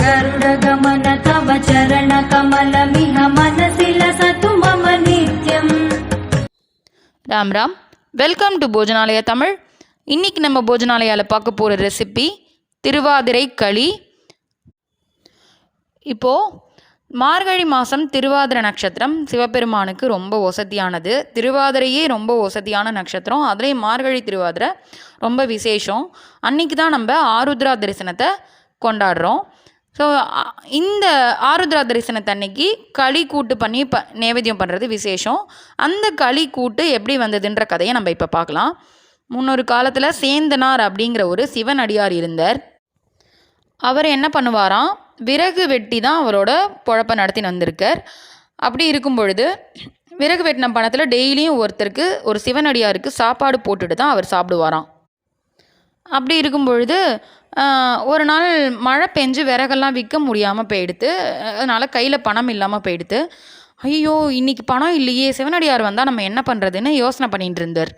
गरुडगमन तव चरणकमलमिह मनसि लसतु मम नित्यम्. ராம் ராம். Welcome to Bhojanalaya Tamil. இன்றைக்கி நம்ம போஜனாலயாவில் பார்க்க போகிற ரெசிபி திருவாதிரை களி. இப்போது மார்கழி மாதம் திருவாதிரை நட்சத்திரம் சிவபெருமானுக்கு ரொம்ப வசதியானது. திருவாதிரையே ரொம்ப வசதியான நட்சத்திரம். அதுலேயும் மார்கழி திருவாதிரை ரொம்ப விசேஷம். அன்றைக்கி தான் நம்ம ஆருத்ரா தரிசனத்தை கொண்டாடுறோம். ஸோ இந்த ஆருத்ரா தரிசனத்தை அன்னைக்கு களி கூட்டு பண்ணி நைவேத்தியம் பண்ணுறது விசேஷம். அந்த களி கூட்டு எப்படி வந்ததுன்ற கதையை நம்ம இப்போ பார்க்கலாம். முன்னொரு காலத்தில் சேந்தனார் அப்படிங்கிற ஒரு சிவன் அடியார் இருந்தார். அவர் என்ன பண்ணுவாராம், விறகு வெட்டி தான் அவரோட பொழப்பை நடத்தின்னு வந்திருக்கார். அப்படி இருக்கும் பொழுது விறகு வெட்டின பணத்தில் டெய்லியும் ஒருத்தருக்கு, ஒரு சிவனடியாருக்கு சாப்பாடு போட்டுட்டு தான் அவர் சாப்பிடுவாராம். அப்படி இருக்கும் பொழுது ஒரு நாள் மழை பெஞ்சு விறகெல்லாம் விற்க முடியாமல் போயிடுத்து. அதனால் கையில் பணம் இல்லாமல் போயிடுத்து. ஐயோ, இன்றைக்கி பணம் இல்லையே, சிவனடியார் வந்தால் நம்ம என்ன பண்ணுறதுன்னு யோசனை பண்ணிகிட்டு இருந்தார்.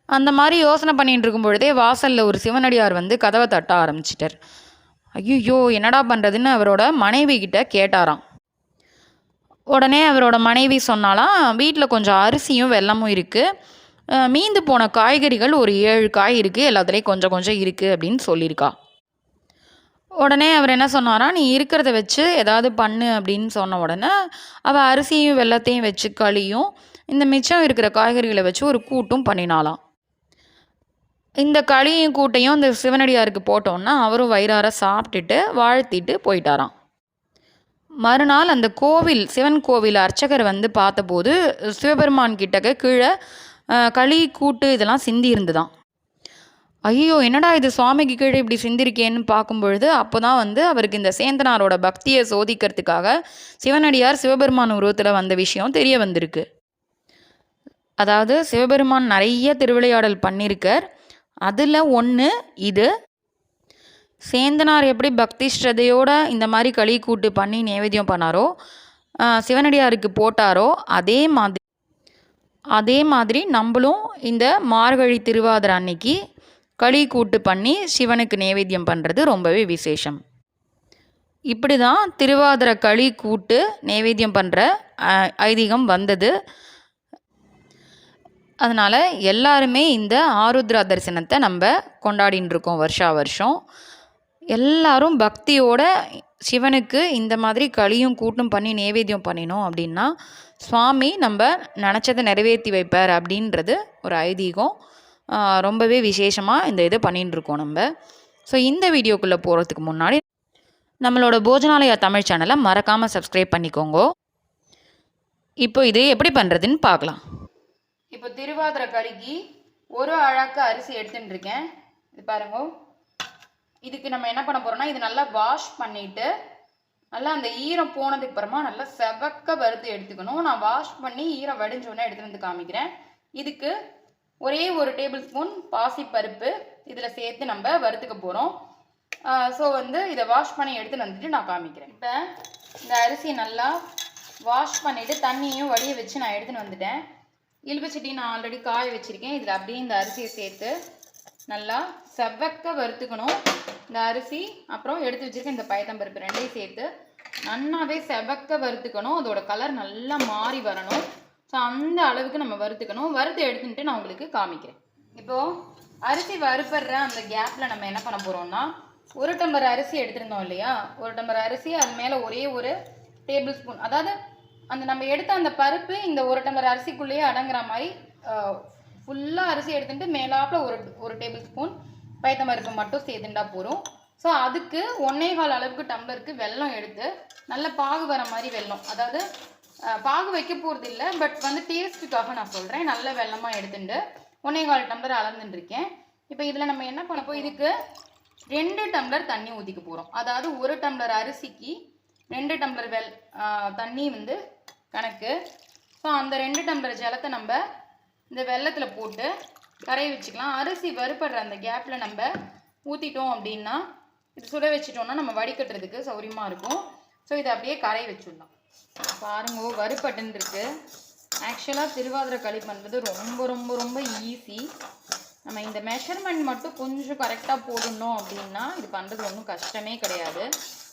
அந்த மாதிரி யோசனை பண்ணிகிட்டு இருக்கும் பொழுதே வாசலில் ஒரு சிவனடியார் வந்து கதவை தட்ட ஆரம்பிச்சிட்டார். ஐயோ, என்னடா பண்ணுறதுன்னு அவரோட மனைவி கிட்ட கேட்டாராம். உடனே அவரோட மனைவி சொன்னாலாம், வீட்டில் கொஞ்சம் அரிசியும் வெல்லமும் இருக்குது, மீந்து போன காய்கறிகள் ஒரு 7 காய் இருக்குது, எல்லாத்துலேயும் கொஞ்சம் கொஞ்சம் இருக்குது அப்படின்னு சொல்லியிருக்கா. உடனே அவர் என்ன சொன்னாரா, நீ இருக்கிறத வச்சு ஏதாவது பண்ணு அப்படின்னு சொன்ன உடனே அவள் அரிசியும் வெல்லத்தையும் வச்சு களியும் இந்த மிச்சம் இருக்கிற காய்கறிகளை வச்சு ஒரு கூட்டும் பண்ணினாலாம். இந்த களியும் கூட்டையும் இந்த சிவனடியாருக்கு போட்டோன்னா அவரும் வயிறார சாப்பிட்டுட்டு வாழ்த்திட்டு போயிட்டாராம். மறுநாள் அந்த கோவில், சிவன் கோவில் அர்ச்சகர் வந்து பார்த்தபோது சிவபெருமான் கிட்டக்க கீழே களி கூட்டு இதெல்லாம் சிந்தி இருந்துதான். ஐயோ, என்னடா இது, சுவாமிக்கு கீழே இப்படி சிந்திருக்கேன்னு பார்க்கும்பொழுது அப்போ தான் வந்து அவருக்கு இந்த சேந்தனாரோட பக்தியை சோதிக்கிறதுக்காக சிவனடியார் சிவபெருமான் உருவத்தில் வந்த விஷயம் தெரிய வந்திருக்கு. அதாவது சிவபெருமான் நிறைய திருவிளையாடல் பண்ணியிருக்கார். அதில் ஒன்று இது. சேந்தனார் எப்படி பக்தி ஸ்ரதையோட இந்த மாதிரி களி கூட்டு பண்ணி நைவேத்தியம் பண்ணாரோ, சிவனடியாருக்கு போட்டாரோ, அதே மாதிரி நம்மளும் இந்த மார்கழி திருவாதிரை அன்னைக்கு களி கூட்டு பண்ணி சிவனுக்கு நைவேத்தியம் பண்ணுறது ரொம்பவே விசேஷம். இப்படி தான் திருவாதிரை களி கூட்டு நைவேத்தியம் பண்ணுற ஐதீகம் வந்தது. அதனால் எல்லாருமே இந்த ஆருத்ரா தரிசனத்தை நம்ம கொண்டாடின்னு இருக்கோம் வருஷா வருஷம். எல்லாரும் பக்தியோட சிவனுக்கு இந்த மாதிரி களியும் கூட்டும் பண்ணி நைவேத்தியம் பண்ணினோம் அப்படின்னா சுவாமி நம்ம நினச்சதை நிறைவேற்றி வைப்பார் அப்படின்றது ஒரு ஐதீகம். ரொம்பவே விசேஷமாக இந்த இது பண்ணின்னு இருக்கோம் நம்ம. ஸோ இந்த வீடியோக்குள்ளே போகிறதுக்கு முன்னாடி நம்மளோட போஜனாலயா தமிழ் சேனலை மறக்காமல் சப்ஸ்கிரைப் பண்ணிக்கோங்க. இப்போ இது எப்படி பண்ணுறதுன்னு பார்க்கலாம். இப்போ திருவாதிரை களிக்கு ஒரு அழாக்கு அரிசி எடுத்துன்னு இருக்கேன். இது பாருங்க. இதுக்கு நம்ம என்ன பண்ண போகிறோம்னா, இது நல்லா வாஷ் பண்ணிவிட்டு நல்லா அந்த ஈரம் போனதுக்கு அப்புறமா நல்லா செவக்க வறுத்து எடுத்துக்கணும். நான் வாஷ் பண்ணி ஈரம் வடிஞ்சோன்னே எடுத்துகிட்டு வந்து காமிக்கிறேன். இதுக்கு ஒரே 1 டேபிள் ஸ்பூன் பாசிப்பருப்பு இதில் சேர்த்து நம்ம வறுத்துக்க போகிறோம். ஸோ வந்து இதை வாஷ் பண்ணி எடுத்துகிட்டு வந்துட்டு நான் காமிக்கிறேன். இப்போ இந்த அரிசி நல்லா வாஷ் பண்ணிவிட்டு தண்ணியும் வடிய வச்சு நான் எடுத்துகிட்டு வந்துட்டேன். இலுப்பச்சட்டி நான் ஆல்ரெடி காய வச்சுருக்கேன். இதில் அப்படியே இந்த அரிசியை சேர்த்து நல்லா செவக்க வறுத்துக்கணும். இந்த அரிசி அப்புறம் எடுத்து வச்சுருக்கேன் இந்த பயத்தம்பருப்பு ரெண்டையும் சேர்த்து நல்லாவே செவக்க வறுத்துக்கணும். அதோட கலர் நல்லா மாறி வரணும். ஸோ அந்த அளவுக்கு நம்ம வறுத்துக்கணும். வறுத்து எடுத்துட்டு நான் உங்களுக்கு காமிக்கிறேன். இப்போது அரிசி வறுப்படுற அந்த கேப்பில் நம்ம என்ன பண்ண போகிறோம்னா, 1 டம்ளர் அரிசி எடுத்துருந்தோம் இல்லையா, 1 டம்ளர் அரிசி அது மேலே ஒரே 1 டேபிள் ஸ்பூன், அதாவது அந்த நம்ம எடுத்த அந்த பருப்பு இந்த 1 டம்ளர் அரிசிக்குள்ளேயே அடங்குற மாதிரி ஃபுல்லாக அரிசி எடுத்துட்டு மேலாப்பில் ஒரு டேபிள் ஸ்பூன் பயத்தம்பருப்பு மட்டும் சேர்த்துட்டா போகிறோம். ஸோ அதுக்கு 1.25 அளவுக்கு டம்ளருக்கு வெல்லம் எடுத்து நல்ல பாகு வர மாதிரி வெல்லம், அதாவது பாகு வைக்க போகிறது இல்லை, பட் வந்து டேஸ்ட்டுக்காக நான் சொல்கிறேன், நல்ல வெல்லமாக எடுத்துட்டு 1.25 டம்ளர் அளந்துட்டு இருக்கேன். இப்போ இதில் நம்ம என்ன பண்ணப்போ, இதுக்கு 2 டம்ளர் தண்ணி ஊற்றிக்க போகிறோம். அதாவது 1 டம்ளர் அரிசிக்கு 2 டம்ளர் தண்ணி வந்து கணக்கு. ஸோ அந்த 2 டம்ளர் ஜலத்தை நம்ம இந்த வெல்லத்தில் போட்டு கரைய வச்சுக்கலாம். அரிசி வறுப்படுற அந்த கேப்பில் நம்ம ஊற்றிட்டோம் அப்படின்னா, இது சுட வச்சிட்டோம்னா நம்ம வடிகட்டுறதுக்கு சௌரியமாக இருக்கும். ஸோ இதை அப்படியே கரைய வச்சுடலாம். பாருங்க, வறுப்பட்டுன்னு இருக்குது. ஆக்சுவலாக திருவாதிரை களி பண்ணுறது ரொம்ப ரொம்ப ரொம்ப ஈஸி. நம்ம இந்த மெஷர்மெண்ட் மட்டும் கொஞ்சம் கரெக்டாக போடணும் அப்படின்னா இது பண்ணுறது ஒன்றும் கஷ்டமே கிடையாது.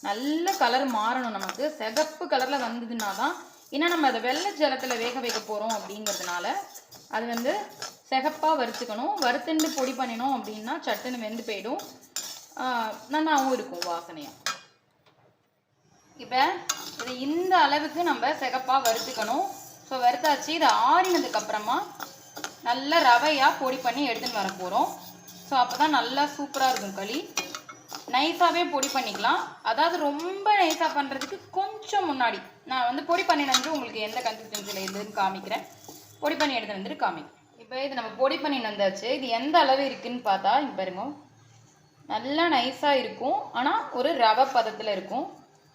நல்ல கலர் மாறணும், நமக்கு சிகப்பு கலரில் வந்ததுன்னா தான். ஏன்னா நம்ம அதை வெள்ளை ஜலத்தில் வேக வைக்க போகிறோம் அப்படிங்கிறதுனால அது வந்து சிகப்பாக வறுத்துக்கணும். வறுத்துண்டு பொடி பண்ணினோம் அப்படின்னா சட்டுன்னு வெந்து போயிடும், நல்லாவும் இருக்கும் வாசனையாக. இப்போ இது இந்த அளவுக்கு நம்ம சிகப்பாக வறுத்துக்கணும். ஸோ வறுத்தாச்சு. இதை ஆறினதுக்கப்புறமா நல்லா ரவையாக பொடி பண்ணி எடுத்துன்னு வர போகிறோம். ஸோ அப்போ தான் நல்லா சூப்பராக இருக்கும் களி. நைஸாகவே பொடி பண்ணிக்கலாம். அதாவது ரொம்ப நைஸாக பண்ணுறதுக்கு கொஞ்சம் முன்னாடி நான் வந்து பொடி பண்ணிட்டு உங்களுக்கு எந்த கன்சிஸ்டன்சியில் எதுன்னு காமிக்கிறேன். பொடி பண்ணி எடுத்து வந்துட்டு காமிக்கிறேன். இப்போ இது நம்ம பொடி பண்ணி வந்தாச்சு. இது எந்த அளவு இருக்குதுன்னு பார்த்தா இப்போ பாருங்க, நல்லா நைஸாக இருக்கும், ஆனால் ஒரு ரவை பதத்தில் இருக்கும்.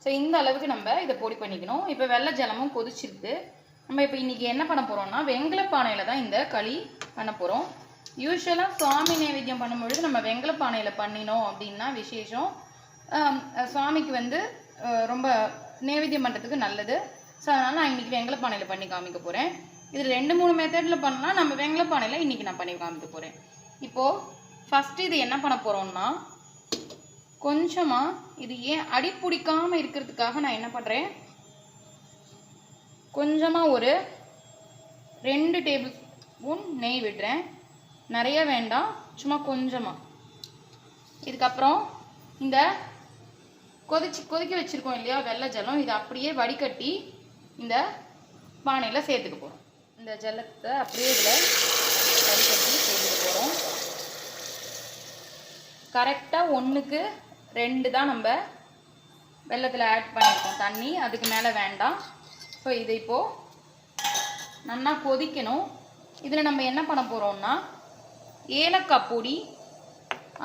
ஸோ இந்த அளவுக்கு நம்ம இதை பொடி பண்ணிக்கணும். இப்போ வெள்ளை ஜலமும் கொதிச்சிருக்கு. நம்ம இப்போ இன்றைக்கி என்ன பண்ண போகிறோம்னா வெங்கல பானையில் தான் இந்த களி பண்ண போகிறோம். யூஸ்வலாக சுவாமி நைவேத்தியம் பண்ணும்பொழுது நம்ம வெங்கல பானையில் பண்ணினோம் அப்படின்னா விசேஷம். சுவாமிக்கு வந்து ரொம்ப நைவேத்தியம் பண்ணுறதுக்கு நல்லது. ஸோ அதனால் நான் இன்றைக்கி வெங்கல பானையில் பண்ணி காமிக்க போகிறேன். இதில் 2-3 மெத்தடில் பண்ணலாம். நம்ம வெங்கல பானையில் இன்றைக்கி நான் பண்ணி காமிக்க போகிறேன். இப்போது ஃபஸ்ட்டு இது என்ன பண்ண போகிறோம்னா, கொஞ்சமாக இது ஏன் அடி பிடிக்காமல் இருக்கிறதுக்காக நான் என்ன பண்ணுறேன், கொஞ்சமாக ஒரு 2 டேபிள் ஸ்பூன் நெய் விடுறேன். நிறைய வேண்டாம், சும்மா கொஞ்சமாக. இதுக்கப்புறம் இந்த கொதிக்க வச்சுருக்கோம் இல்லையா வெள்ளை ஜலம், இதை அப்படியே வடிகட்டி இந்த பானையில் சேர்த்துக்க போகிறோம். இந்த ஜலத்தை அப்படியே இதில் வடிகட்டி சேர்த்துக்க போகிறோம். கரெக்டாக 1க்கு 2 தான் நம்ம வெள்ளத்தில் ஆட் பண்ணியிருக்கோம் தண்ணி, அதுக்கு மேலே வேண்டாம். ஸோ இது இப்போது நல்லா கொதிக்கணும். இதில் நம்ம என்ன பண்ண போகிறோம்னா ஏலக்காய் பொடி,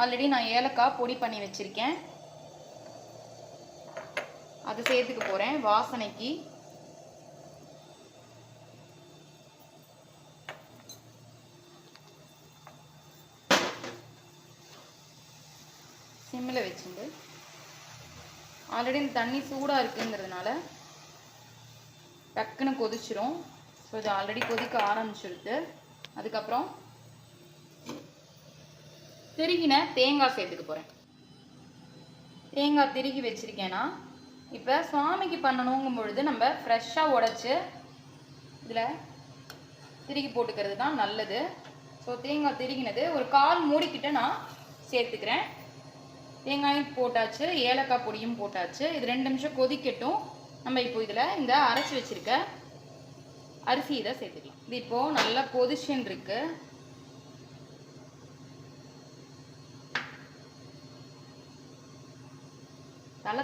ஆல்ரெடி நான் ஏலக்காய் பொடி பண்ணி வச்சுருக்கேன், அது சேர்த்துக்க போகிறேன் வாசனைக்கு. சிம்மில் வச்சுட்டு ஆல்ரெடி இந்த தண்ணி சூடாக இருக்குங்கிறதுனால டக்குன்னு கொதிச்சிரும். ஸோ இது ஆல்ரெடி கொதிக்க ஆரம்பிச்சிருது. அதுக்கப்புறம் திருகின தேங்காய் சேர்த்துக்க போகிறேன். தேங்காய் திருகி வச்சுருக்கேன்னா இப்போ சுவாமிக்கு பண்ணணுங்கும் பொழுது நம்ம ஃப்ரெஷ்ஷாக உடைச்சி இதில் திருகி போட்டுக்கிறது தான் நல்லது. ஸோ தேங்காய் திருகினது ஒரு 1/4 மூடிக்கிட்ட நான் சேர்த்துக்கிறேன். தேங்காயும் போட்டாச்சு, ஏலக்காய் பொடியும் போட்டாச்சு. இது 2 நிமிஷம் கொதிக்கட்டும். நம்ம இப்போ இதில் இந்த அரைச்சி வச்சுருக்க அரிசி இதை சேர்த்துக்கலாம். இது இப்போது நல்லா கொதிச்சுன்னு இருக்கு.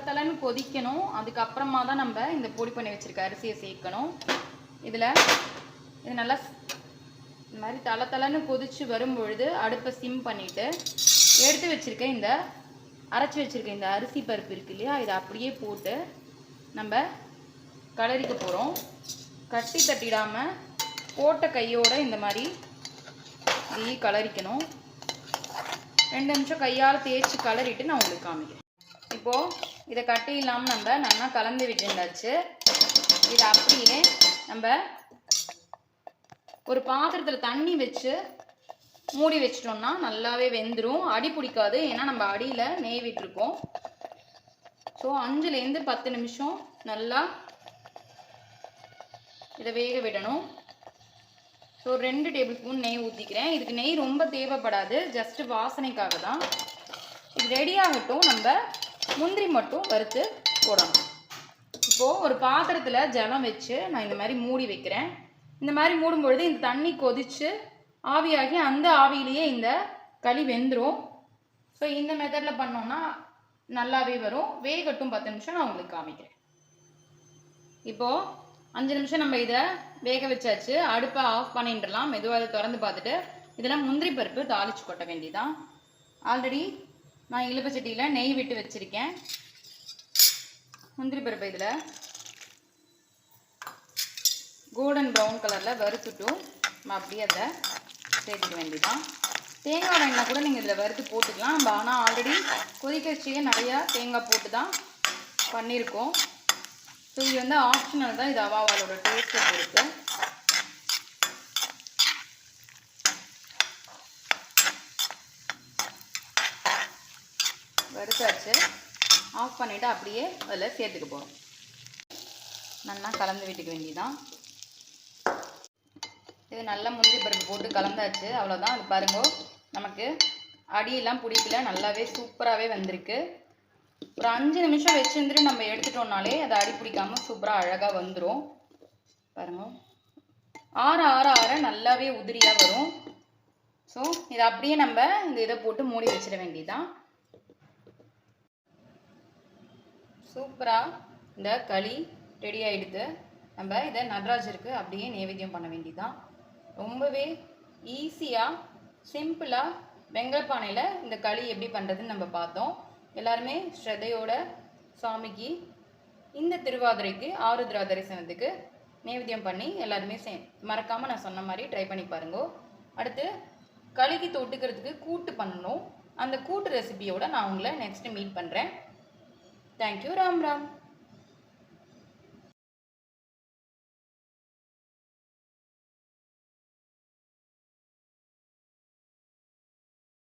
தளன்னு கொதிக்கணும். அதுக்கப்புறமா தான் நம்ம இந்த பொடி பண்ணி வச்சுருக்க அரிசியை சேர்க்கணும். இதில் இது நல்லா இந்த மாதிரி தளன்னு கொதிச்சு வரும்பொழுது அடுப்பை சிம் பண்ணிவிட்டு எடுத்து வச்சுருக்க இந்த அரைச்சி வச்சுருக்க இந்த அரிசி பருப்பு இருக்கு இல்லையா, இதை அப்படியே போட்டு நம்ம கலரிக்க போகிறோம். கட்டி தட்டிடாமல் போட்ட கையோடு இந்த மாதிரி இதையே கலரிக்கணும். 2 நிமிஷம் கையால் தேய்ச்சி கலரிட்டு நான் உங்களுக்கு காமிக்கிறேன். இப்போது இதை கட்டி இல்லாமல் நம்ம நல்லா கலந்து விட்டுண்டாச்சு. இதை அப்படியே நம்ம ஒரு பாத்திரத்தில் தண்ணி வச்சு மூடி வச்சிட்டோம்னா நல்லாவே வெந்துடும், அடி பிடிக்காது. ஏன்னா நம்ம அடியில் நெய் விட்டுருக்கோம். ஸோ 5லேருந்து 10 நிமிஷம் நல்லா இதை வேக விடணும். ஸோ 2 டேபிள் ஸ்பூன் நெய் ஊற்றிக்கிறேன். இதுக்கு நெய் ரொம்ப தேவைப்படாது, ஜஸ்ட்டு வாசனைக்காக தான். இது ரெடி ஆகட்டும். நம்ம முந்திரி மட்டும் வறுத்து போடணும். இப்போது ஒரு பாத்திரத்தில் ஜலம் வச்சு நான் இந்த மாதிரி மூடி வைக்கிறேன். இந்த மாதிரி மூடும்பொழுது இந்த தண்ணி கொதித்து ஆவியாகி அந்த ஆவியிலேயே இந்த களி வெந்துடும். ஸோ இந்த மெத்தடில் பண்ணோன்னா நல்லாவே வரும். வேகட்டும் 10 நிமிஷம், நான் உங்களுக்கு காமிக்கிறேன். இப்போது 5 நிமிஷம் நம்ம இதை வேக வச்சாச்சு. அடுப்பை ஆஃப் பண்ணிட்டுலாம். மெதுவாக அதை திறந்து பார்த்துட்டு இதில் முந்திரி பருப்பு தாளித்து கொட்ட வேண்டியதான். ஆல்ரெடி நான் இழுப்பு சட்டியில் நெய் விட்டு வச்சுருக்கேன். முந்திரி பருப்பு இதில் கோல்டன் ப்ரௌன் கலரில் வறுத்துட்டும் நம்ம அப்படியே அதை சேர்த்துக்க வேண்டியதான். தேங்காய் வேணா கூட நீங்கள் இதில் வறுத்து போட்டுக்கலாம். நம்ம ஆனால் ஆல்ரெடி கொதிக்க வச்சியே நிறையா தேங்காய் போட்டு தான் பண்ணியிருக்கோம். ஸோ இது வந்து ஆப்ஷனல் தான். இது அவாவாலோட டேஸ்ட்டை பொறுத்து. வறுத்தாச்சு. ஆஃப் பண்ணிவிட்டு அப்படியே அதில் சேர்த்துக்க போகிறோம். நல்லா கலந்து விட்டுக்க வேண்டியதான். இது நல்லா முந்திரி பருப்பு போட்டு கலந்தாச்சு. அவ்வளோதான். அது பாருங்க, நமக்கு அடியெல்லாம் பிடிக்கல, நல்லாவே சூப்பராகவே வந்திருக்கு. ஒரு 5 நிமிஷம் வச்சுருந்துட்டு நம்ம எடுத்துட்டோம்னாலே அது அடி பிடிக்காமல் சூப்பராக அழகாக வந்துடும். பாருங்க, ஆற ஆற ஆற நல்லாவே உதிரியாக வரும். ஸோ இதை அப்படியே நம்ம இந்த இதை போட்டு மூடி வச்சிட வேண்டியதான். சூப்பராக இந்த களி ரெடி ஆகிடுது. நம்ம இதை நடராஜருக்கு அப்படியே நைவேத்தியம் பண்ண வேண்டியதான். ரொம்பவே ஈஸியாக சிம்பிளாக வெங்கலப்பானையில் இந்த களி எப்படி பண்ணுறதுன்னு நம்ம பார்த்தோம். எல்லாருமே ஸ்ரத்தையோட சுவாமிக்கு இந்த திருவாதிரைக்கு ஆருத்ரா தரிசனத்துக்கு நைவேத்தியம் பண்ணி எல்லாருமே மறக்காமல் நான் சொன்ன மாதிரி ட்ரை பண்ணி பாருங்க. அடுத்து களிக்கு தொட்டுக்கிறதுக்கு கூட்டு பண்ணணும். அந்த கூட்டு ரெசிபியோட நான் உங்களை நெக்ஸ்ட் மீட் பண்ணுறேன். தேங்க்யூ. ராம் ராம்.